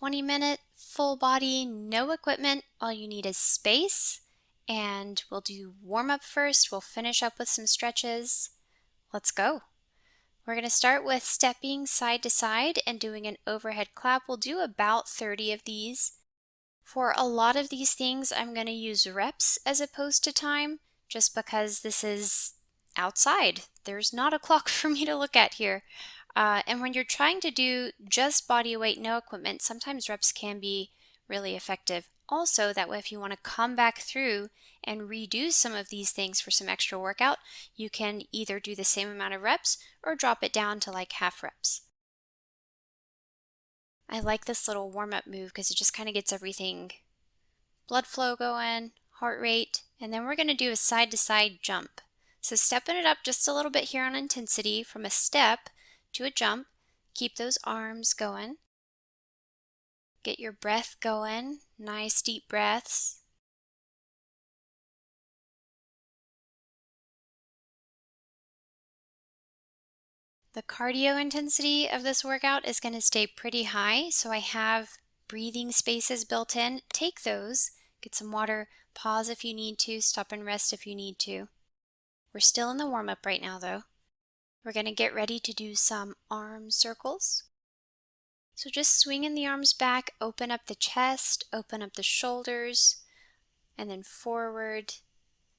20-minute full body, no equipment. All you need is space. And we'll do warm up first. We'll finish up with some stretches. Let's go. We're going to start with stepping side to side and doing an overhead clap. We'll do about 30 of these. For a lot of these things, I'm going to use reps as opposed to time, just because this is outside. There's not a clock for me to look at here. And when you're trying to do just body weight, no equipment, sometimes reps can be really effective. Also, that way if you want to come back through and redo some of these things for some extra workout, you can either do the same amount of reps or drop it down to like half reps. I like this little warm-up move because it just kind of gets everything, blood flow going, heart rate, and then we're going to do a side-to-side jump. So stepping it up just a little bit here on intensity from a step to a jump. Keep those arms going. Get your breath going, nice deep breaths. The cardio intensity of this workout is going to stay pretty high, so I have breathing spaces built in. Take those, get some water, pause if you need to, stop and rest if you need to. We're still in the warm-up right now though. We're going to get ready to do some arm circles. So just swinging the arms back, open up the chest, open up the shoulders, and then forward.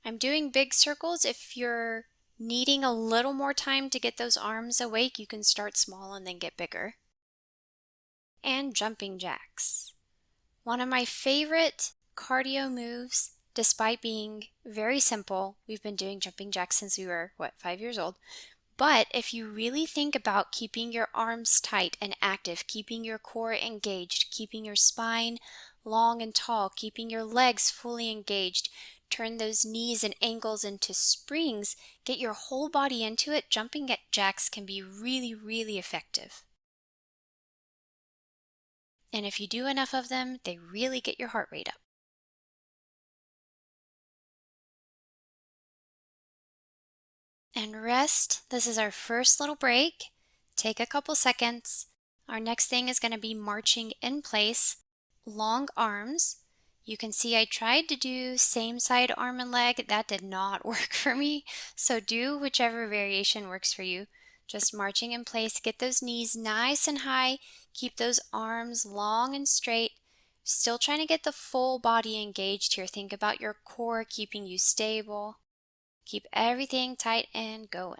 I'm doing big circles. If you're needing a little more time to get those arms awake, you can start small and then get bigger. And jumping jacks. One of my favorite cardio moves, despite being very simple. We've been doing jumping jacks since we were, 5 years old? But if you really think about keeping your arms tight and active, keeping your core engaged, keeping your spine long and tall, keeping your legs fully engaged, turn those knees and ankles into springs, get your whole body into it, jumping jacks can be really, really effective. And if you do enough of them, they really get your heart rate up. And rest. This is our first little break. Take a couple seconds. Our next thing is going to be marching in place, long arms. You can see I tried to do same side arm and leg. That did not work for me. So do whichever variation works for you. Just marching in place. Get those knees nice and high. Keep those arms long and straight. Still trying to get the full body engaged here. Think about your core keeping you stable. Keep everything tight and going.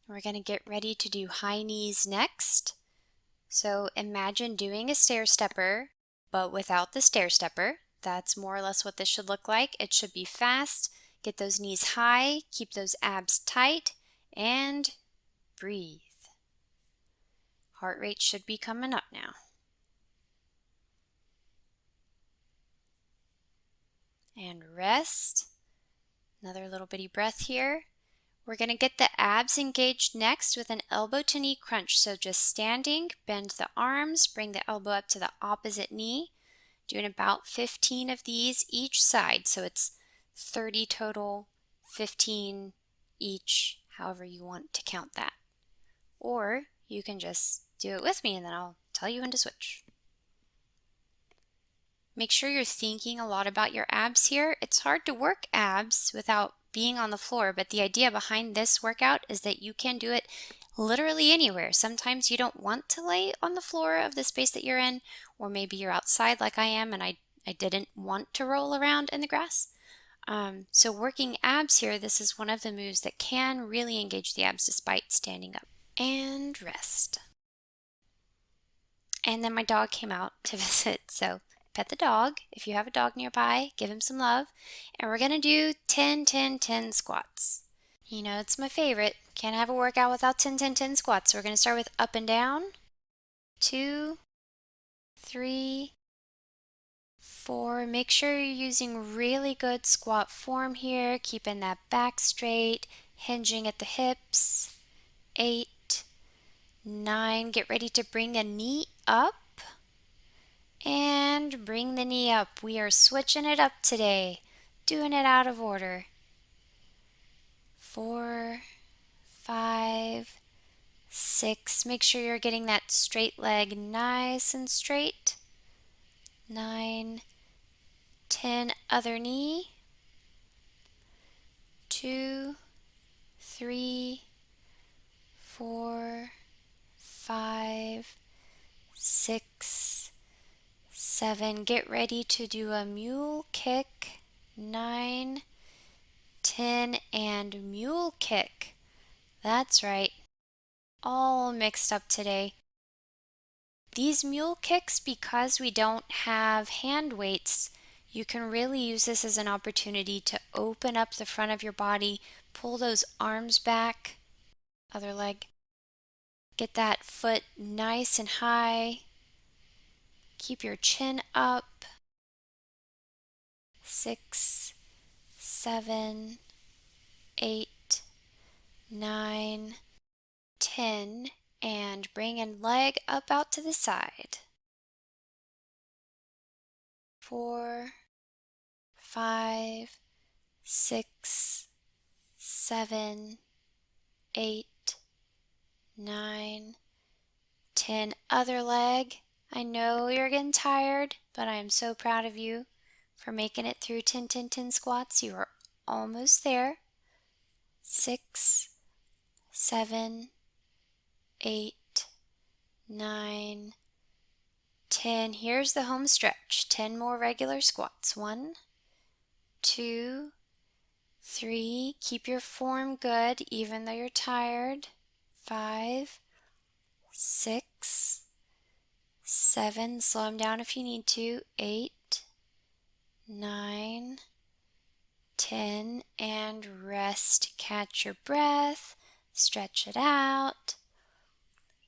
We're going to get ready to do high knees next. So imagine doing a stair stepper, but without the stair stepper. That's more or less what this should look like. It should be fast. Get those knees high, keep those abs tight, and breathe. Heart rate should be coming up now. And rest. Another little bitty breath here. We're going to get the abs engaged next with an elbow to knee crunch. So just standing, bend the arms, bring the elbow up to the opposite knee. Doing about 15 of these each side. So it's 30 total, 15 each, however you want to count that. Or you can just do it with me and then I'll tell you when to switch. Make sure you're thinking a lot about your abs here. It's hard to work abs without being on the floor, but the idea behind this workout is that you can do it literally anywhere. Sometimes you don't want to lay on the floor of the space that you're in, or maybe you're outside like I am and I didn't want to roll around in the grass. So working abs here, this is one of the moves that can really engage the abs despite standing up. And rest. And then my dog came out to visit, so pet the dog. If you have a dog nearby, give him some love. And we're going to do 10, 10, 10 squats. You know, it's my favorite. Can't have a workout without 10, 10, 10 squats. So we're going to start with up and down. 2, 3, 4. Make sure you're using really good squat form here. Keeping that back straight. Hinging at the hips. 8, 9. Get ready to bring a knee up. And bring the knee up. We are switching it up today. doing it out of order. 4, 5, 6. Make sure you're getting that straight leg nice and straight. 9, 10. Other knee. 2, 3, 4, 5, 6, 7. Get ready to do a mule kick. 9, 10, and mule kick. That's right. All mixed up today. These mule kicks, because we don't have hand weights, you can really use this as an opportunity to open up the front of your body, pull those arms back, other leg. Get that foot nice and high. Keep your chin up. 6, 7, 8, 9, 10, and bring a leg up out to the side. 4, 5, 6, 7, 8, 9, 10. Other leg. I know you're getting tired, but I am so proud of you for making it through 10, 10, 10 squats. You are almost there. 6, 7, 8, 9, 10. Here's the home stretch. 10 more regular squats. 1, 2, 3. Keep your form good even though you're tired. 5, 6, 7. Slow them down if you need to. 8, 9, 10. And rest. Catch your breath. Stretch it out.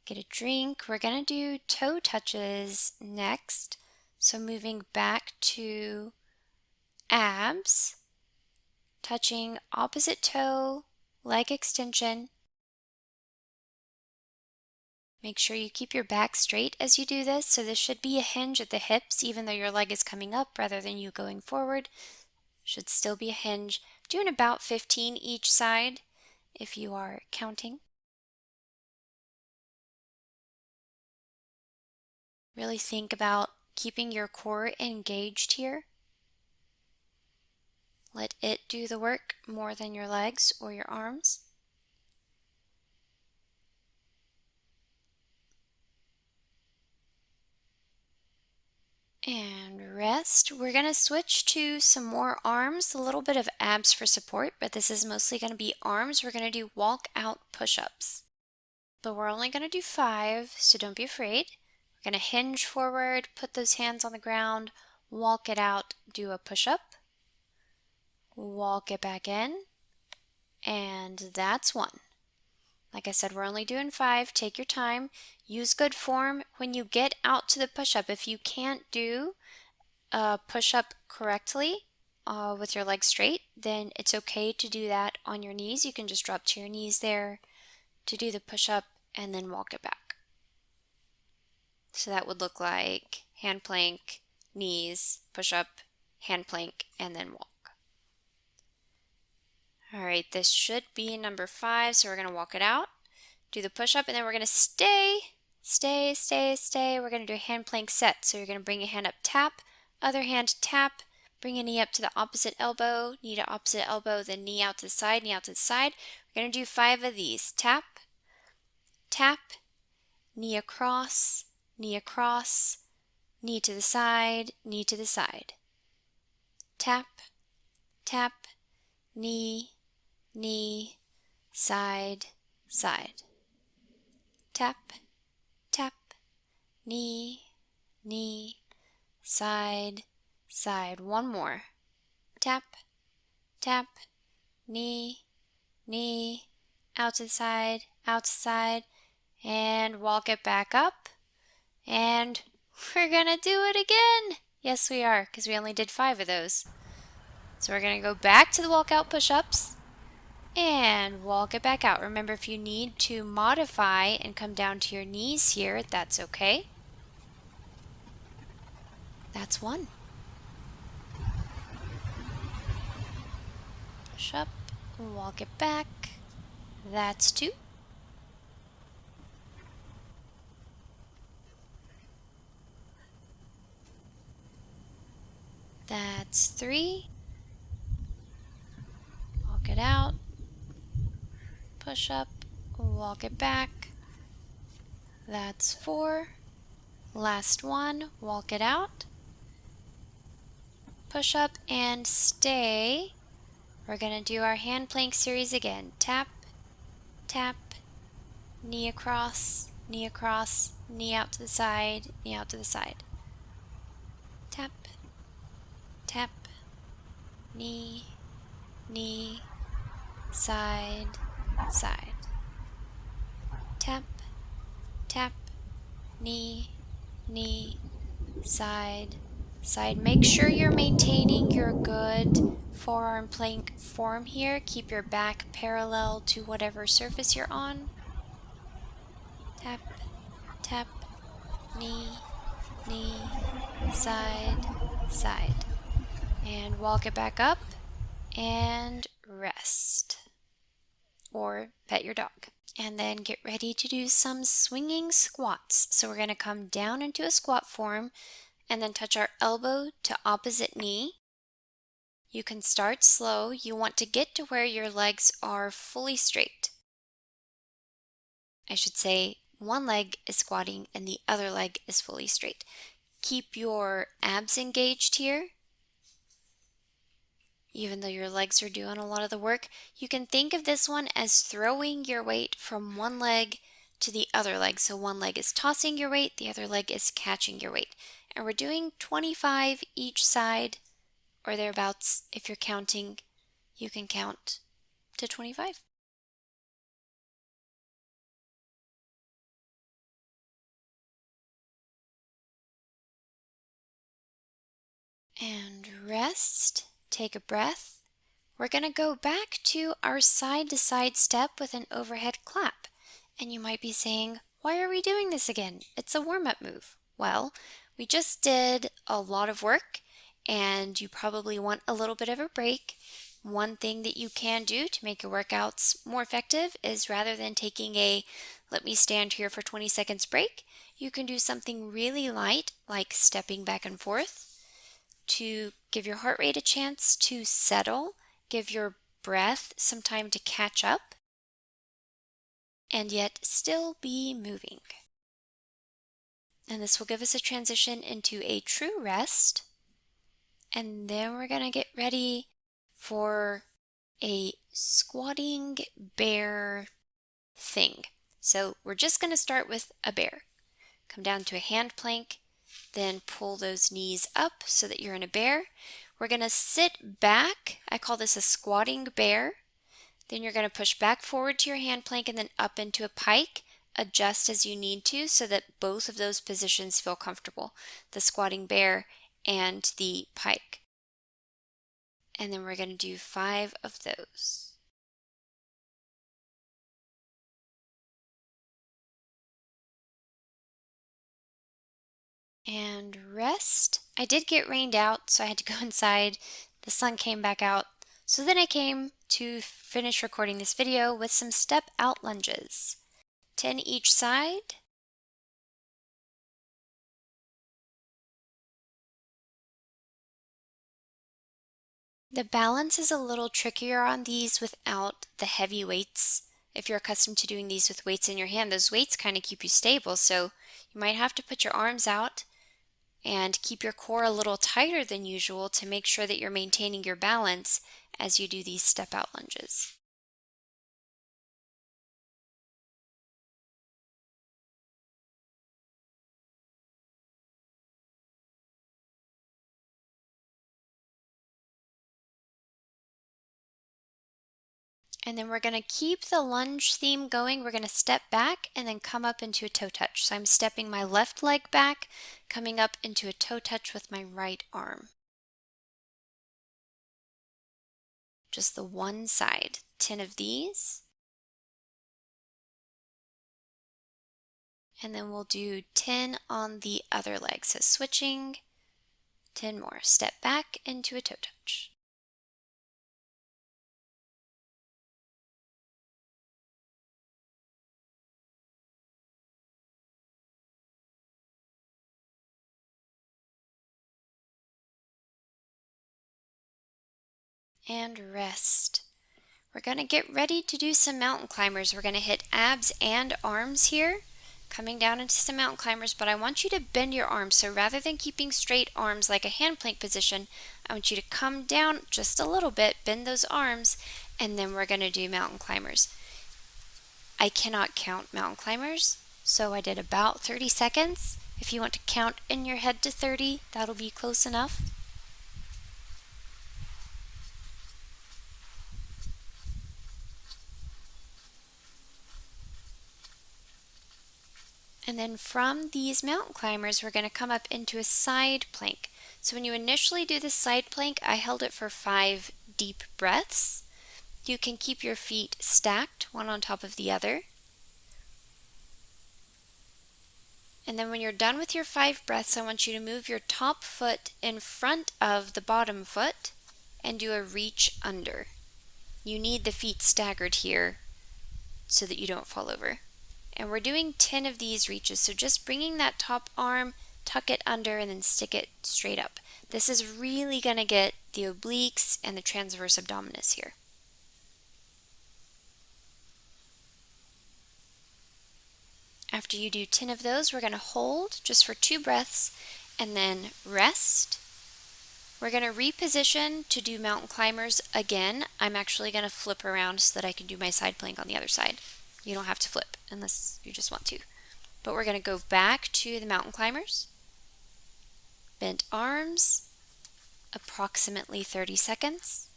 Get a drink. We're going to do toe touches next. So moving back to abs, touching opposite toe, leg extension. Make sure you keep your back straight as you do this. So this should be a hinge at the hips, even though your leg is coming up rather than you going forward. Should still be a hinge. Doing about 15 each side if you are counting. Really think about keeping your core engaged here. Let it do the work more than your legs or your arms. And rest. We're going to switch to some more arms, a little bit of abs for support, but this is mostly going to be arms. We're going to do walk-out push-ups. But we're only going to do 5, so don't be afraid. We're going to hinge forward, put those hands on the ground, walk it out, do a push-up, walk it back in, and that's 1. Like I said, we're only doing 5. Take your time. Use good form when you get out to the push-up. If you can't do a push-up correctly with your legs straight, then it's okay to do that on your knees. You can just drop to your knees there to do the push-up and then walk it back. So that would look like hand plank, knees, push-up, hand plank, and then walk. All right, this should be number 5, so we're going to walk it out, do the push-up, and then we're going to stay. We're going to do a hand plank set. So you're going to bring a hand up, tap, other hand, tap, bring a knee up to the opposite elbow, knee to opposite elbow, then knee out to the side, knee out to the side. We're going to do 5 of these. Tap, tap, knee across, knee across, knee to the side, knee to the side. Tap, tap, knee, knee, side, side. Tap, tap, knee, knee, side, side. One more. Tap, tap, knee, knee, out to the side, and walk it back up. And we're gonna do it again. Yes, we are, because we only did 5 of those. So we're gonna go back to the walkout push-ups and walk it back out. Remember, if you need to modify and come down to your knees here, that's okay. That's 1. push up, walk it back. That's 2. That's 3. Walk it out, push up, walk it back. That's 4. Last one, walk it out, push up and stay. We're going to do our hand plank series again. Tap, tap, knee across, knee across, knee out to the side, knee out to the side. Tap, tap, knee, knee, side, side. Tap, tap, knee, knee, side, side. Make sure you're maintaining your good forearm plank form here. Keep your back parallel to whatever surface you're on. Tap, tap, knee, knee, side, side. And walk it back up and rest. Or pet your dog. And then get ready to do some swinging squats. So we're going to come down into a squat form and then touch our elbow to opposite knee. You can start slow. You want to get to where your legs are fully straight. I should say one leg is squatting and the other leg is fully straight. Keep your abs engaged here. Even though your legs are doing a lot of the work, you can think of this one as throwing your weight from one leg to the other leg. So one leg is tossing your weight, the other leg is catching your weight. And we're doing 25 each side or thereabouts. If you're counting, you can count to 25. And rest, take a breath. We're going to go back to our side-to-side step with an overhead clap. And you might be saying, why are we doing this again? It's a warm-up move. Well, we just did a lot of work and you probably want a little bit of a break. One thing that you can do to make your workouts more effective is rather than taking a let me stand here for 20 seconds break, you can do something really light like stepping back and forth to give your heart rate a chance to settle, give your breath some time to catch up, and yet still be moving. And this will give us a transition into a true rest. And then we're going to get ready for a squatting bear thing. So we're just going to start with a bear. Come down to a hand plank, then pull those knees up so that you're in a bear. We're going to sit back. I call this a squatting bear. Then you're going to push back forward to your hand plank and then up into a pike. Adjust as you need to so that both of those positions feel comfortable, the squatting bear and the pike. And then we're going to do 5 of those. And rest. I did get rained out, so I had to go inside. The sun came back out. So then I came to finish recording this video with some step out lunges. 10 each side. The balance is a little trickier on these without the heavy weights. If you're accustomed to doing these with weights in your hand, those weights kind of keep you stable, so you might have to put your arms out and keep your core a little tighter than usual to make sure that you're maintaining your balance as you do these step out lunges. And then we're going to keep the lunge theme going. We're going to step back and then come up into a toe touch. So I'm stepping my left leg back, coming up into a toe touch with my right arm. Just the one side. 10 of these. And then we'll do 10 on the other leg. So switching, 10 more. Step back into a toe touch. and rest. We're going to get ready to do some mountain climbers. We're going to hit abs and arms here, coming down into some mountain climbers, but I want you to bend your arms. So rather than keeping straight arms like a hand plank position, I want you to come down just a little bit, bend those arms, and then we're going to do mountain climbers. I cannot count mountain climbers, so I did about 30 seconds. If you want to count in your head to 30, that'll be close enough. And then from these mountain climbers, we're going to come up into a side plank. So when you initially do this side plank, I held it for 5 deep breaths. You can keep your feet stacked, one on top of the other. And then when you're done with your 5 breaths, I want you to move your top foot in front of the bottom foot and do a reach under. You need the feet staggered here so that you don't fall over. And we're doing 10 of these reaches, so just bringing that top arm, tuck it under, and then stick it straight up. This is really going to get the obliques and the transverse abdominis here. After you do 10 of those, we're going to hold just for 2 breaths and then rest. We're going to reposition to do mountain climbers again. I'm actually going to flip around so that I can do my side plank on the other side. You don't have to flip unless you just want to. But we're going to go back to the mountain climbers. Bent arms, approximately 30 seconds.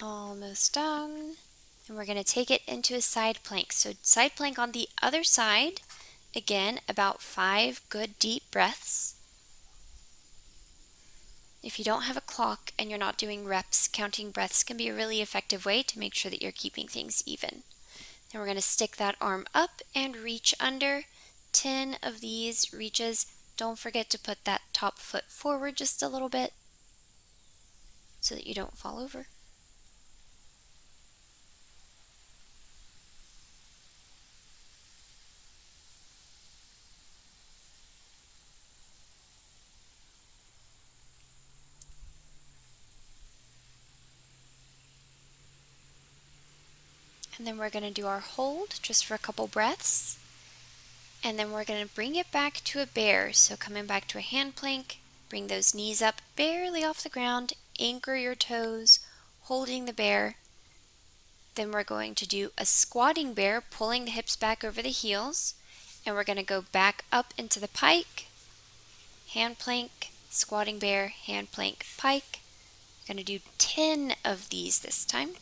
Almost done. And we're going to take it into a side plank. So side plank on the other side. Again, about 5 good deep breaths. If you don't have a clock and you're not doing reps, counting breaths can be a really effective way to make sure that you're keeping things even. Then we're going to stick that arm up and reach under. 10 of these reaches. Don't forget to put that top foot forward just a little bit so that you don't fall over. And then we're going to do our hold just for a couple breaths. And then we're going to bring it back to a bear. So coming back to a hand plank, bring those knees up barely off the ground, anchor your toes, holding the bear. Then we're going to do a squatting bear, pulling the hips back over the heels. And we're going to go back up into the pike, hand plank, squatting bear, hand plank, pike. We're going to do 10 of these this time.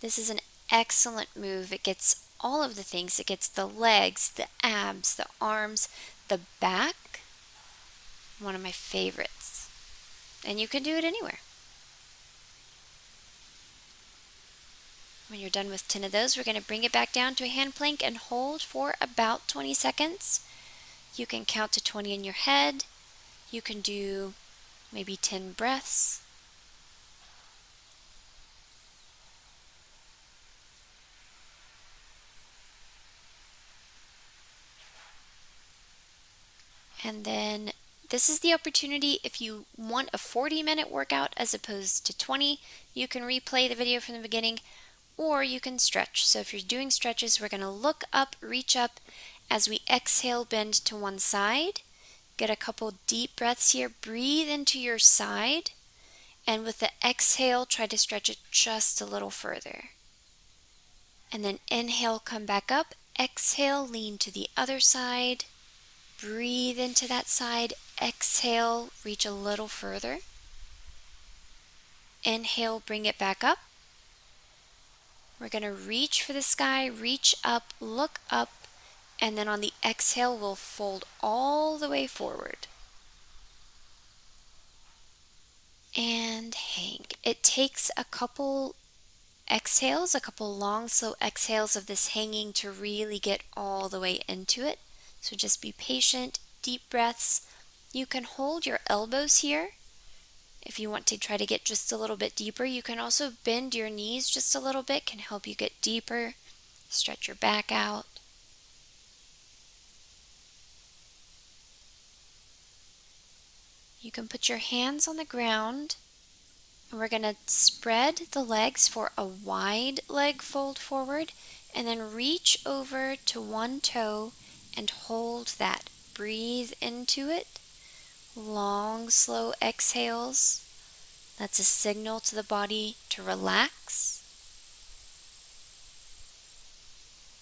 This is an excellent move. It gets all of the things. It gets the legs, the abs, the arms, the back. One of my favorites. And you can do it anywhere. When you're done with 10 of those, we're going to bring it back down to a hand plank and hold for about 20 seconds. You can count to 20 in your head. You can do maybe 10 breaths. And then this is the opportunity, if you want a 40-minute workout as opposed to 20, you can replay the video from the beginning, or you can stretch. So if you're doing stretches, we're going to look up, reach up. As we exhale, bend to one side. Get a couple deep breaths here. Breathe into your side. And with the exhale, try to stretch it just a little further. And then inhale, come back up. Exhale, lean to the other side. Breathe into that side. Exhale, reach a little further. Inhale, bring it back up. We're going to reach for the sky, reach up, look up, and then on the exhale, we'll fold all the way forward. And hang. It takes a couple exhales, a couple long, slow exhales of this hanging to really get all the way into it. So just be patient, deep breaths. You can hold your elbows here. If you want to try to get just a little bit deeper, you can also bend your knees just a little bit, can help you get deeper. Stretch your back out. You can put your hands on the ground, and we're going to spread the legs for a wide leg fold forward, and then reach over to one toe and hold that. Breathe into it. Long, slow exhales. That's a signal to the body to relax.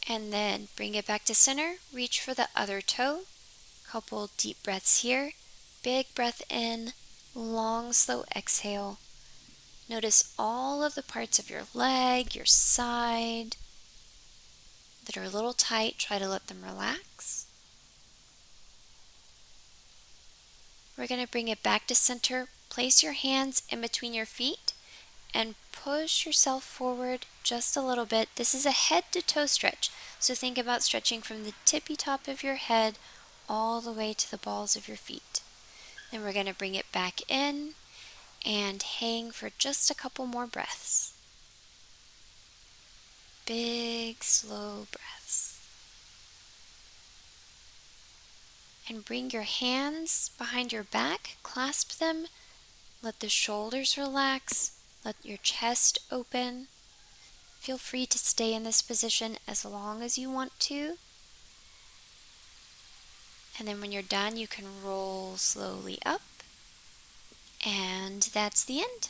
And then bring it back to center. Reach for the other toe. Couple deep breaths here. Big breath in. Long, slow exhale. Notice all of the parts of your leg, your side that are a little tight. Try to let them relax. We're going to bring it back to center. Place your hands in between your feet and push yourself forward just a little bit. This is a head to toe stretch. So think about stretching from the tippy top of your head all the way to the balls of your feet. Then we're going to bring it back in and hang for just a couple more breaths. Big, slow breaths. And bring your hands behind your back, clasp them, let the shoulders relax, let your chest open. Feel free to stay in this position as long as you want to. And then when you're done, you can roll slowly up. And that's the end.